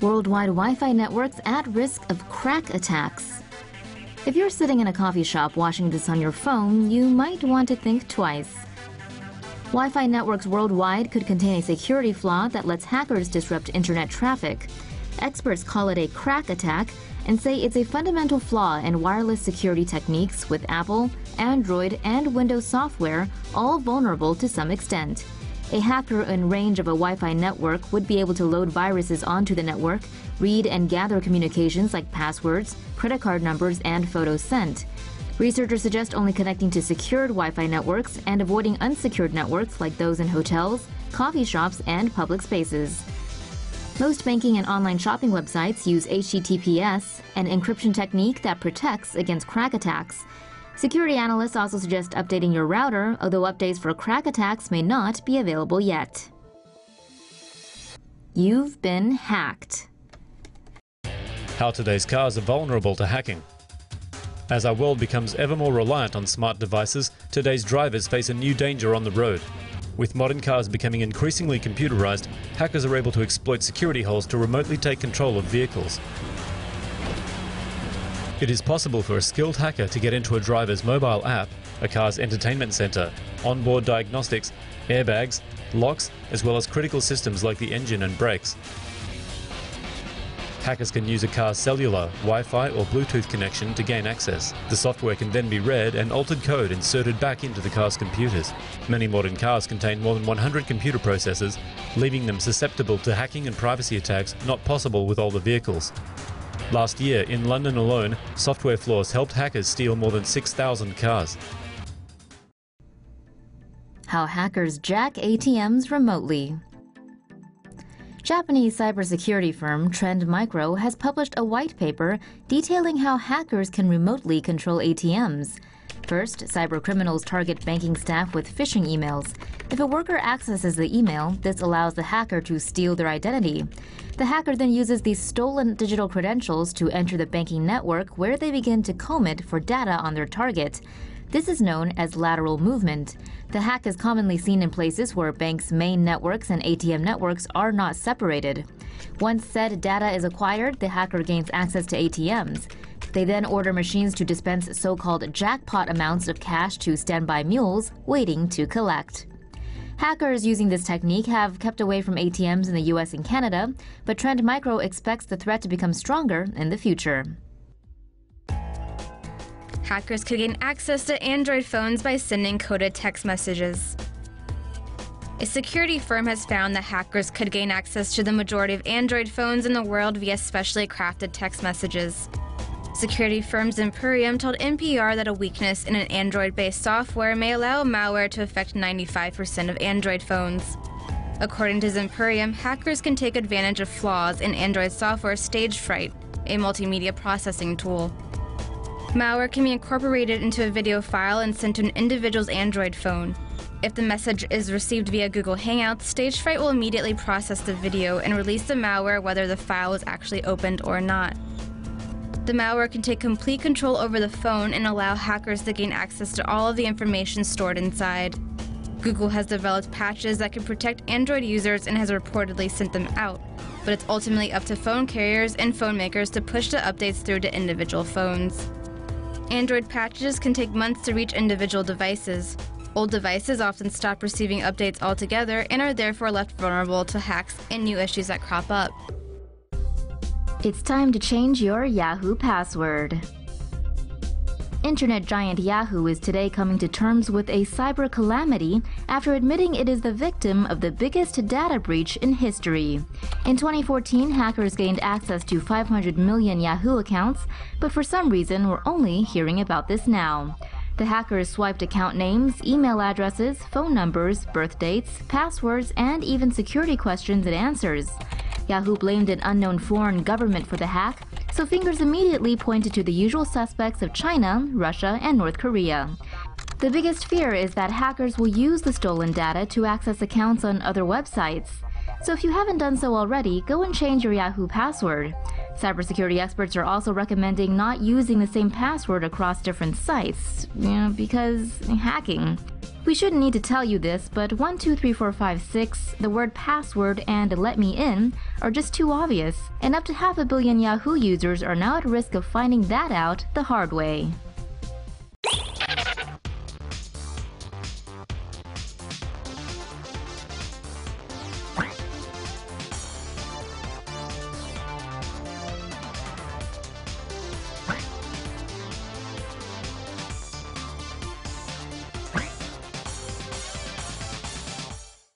Worldwide Wi-Fi networks at risk of Krack attacks. If you're sitting in a coffee shop watching this on your phone, you might want to think twice. Wi-Fi networks worldwide could contain a security flaw that lets hackers disrupt internet traffic. Experts call it a Krack attack and say it's a fundamental flaw in wireless security techniques, with Apple, Android, and Windows software all vulnerable to some extent. A hacker in range of a Wi-Fi network would be able to load viruses onto the network, read and gather communications like passwords, credit card numbers, and photos sent. Researchers suggest only connecting to secured Wi-Fi networks and avoiding unsecured networks like those in hotels, coffee shops, and public spaces. Most banking and online shopping websites use HTTPS, an encryption technique that protects against Krack attacks. Security analysts also suggest updating your router, although updates for Krack attacks may not be available yet. You've been hacked. How today's cars are vulnerable to hacking. As our world becomes ever more reliant on smart devices, today's drivers face a new danger on the road. With modern cars becoming increasingly computerized, hackers are able to exploit security holes to remotely take control of vehicles. It is possible for a skilled hacker to get into a driver's mobile app, a car's entertainment center, onboard diagnostics, airbags, locks, as well as critical systems like the engine and brakes. Hackers can use a car's cellular, Wi-Fi or Bluetooth connection to gain access. The software can then be read and altered code inserted back into the car's computers. Many modern cars contain more than 100 computer processors, leaving them susceptible to hacking and privacy attacks not possible with older vehicles. Last year, in London alone, software flaws helped hackers steal more than 6,000 cars. How hackers jack ATMs remotely. Japanese cybersecurity firm Trend Micro has published a white paper detailing how hackers can remotely control ATMs. First, cybercriminals target banking staff with phishing emails. If a worker accesses the email, this allows the hacker to steal their identity. The hacker then uses these stolen digital credentials to enter the banking network, where they begin to comb it for data on their target. This is known as lateral movement. The hack is commonly seen in places where banks' main networks and ATM networks are not separated. Once said data is acquired, the hacker gains access to ATMs. They then order machines to dispense so-called jackpot amounts of cash to standby mules waiting to collect. Hackers using this technique have kept away from ATMs in the US and Canada, but Trend Micro expects the threat to become stronger in the future. Hackers could gain access to Android phones by sending coded text messages. A security firm has found that hackers could gain access to the majority of Android phones in the world via specially crafted text messages. Security firm Imperium told NPR that a weakness in an Android-based software may allow malware to affect 95% of Android phones. According to Imperium, hackers can take advantage of flaws in Android software StageFright, a multimedia processing tool. Malware can be incorporated into a video file and sent to an individual's Android phone. If the message is received via Google Hangouts, StageFright will immediately process the video and release the malware whether the file was actually opened or not. The malware can take complete control over the phone and allow hackers to gain access to all of the information stored inside. Google has developed patches that can protect Android users and has reportedly sent them out, but it's ultimately up to phone carriers and phone makers to push the updates through to individual phones. Android patches can take months to reach individual devices. Old devices often stop receiving updates altogether and are therefore left vulnerable to hacks and new issues that crop up. It's time to change your Yahoo password. Internet giant Yahoo is today coming to terms with a cyber calamity after admitting it is the victim of the biggest data breach in history. In 2014, hackers gained access to 500 million Yahoo accounts, but for some reason we're only hearing about this now. The hackers swiped account names, email addresses, phone numbers, birth dates, passwords, and even security questions and answers. Yahoo blamed an unknown foreign government for the hack, so fingers immediately pointed to the usual suspects of China, Russia, and North Korea. The biggest fear is that hackers will use the stolen data to access accounts on other websites. So if you haven't done so already, go and change your Yahoo password. Cybersecurity experts are also recommending not using the same password across different sites, because hacking. We shouldn't need to tell you this, but 123456, the word password, and let me in are just too obvious, and up to 500 million Yahoo users are now at risk of finding that out the hard way.